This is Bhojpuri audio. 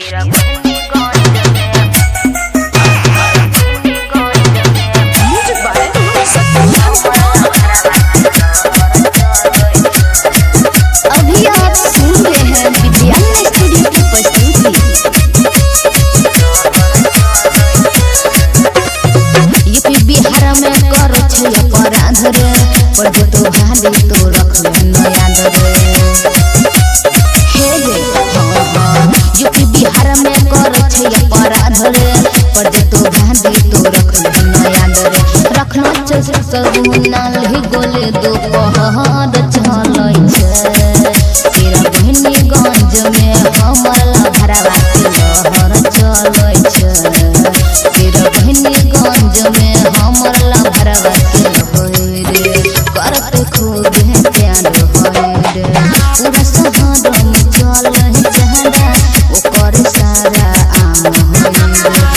अभी आप सुन रहे हैं विद्यालय स्टूडियो की प्रस्तुति। यूपी बिहार में करो छे अपराध रे, पर जे तो भाले तो रख ले नया रे। हे रे यूपी बिहार में करो छे अपराध रे, पर जे तो भाले तो रख ले नया रे। रखना चाहिए सब नाल ही गोले दो पहाड़ चलै छे। तेरा बहनी गंज में हमर लभरवा के लहर चलै छे। तेरा बहनी गंज में हमर लभरवा के लहर करत खूब प्यार होय रे। पूरा शहर में चलै चेहरा ओकर सारा आम होय रे।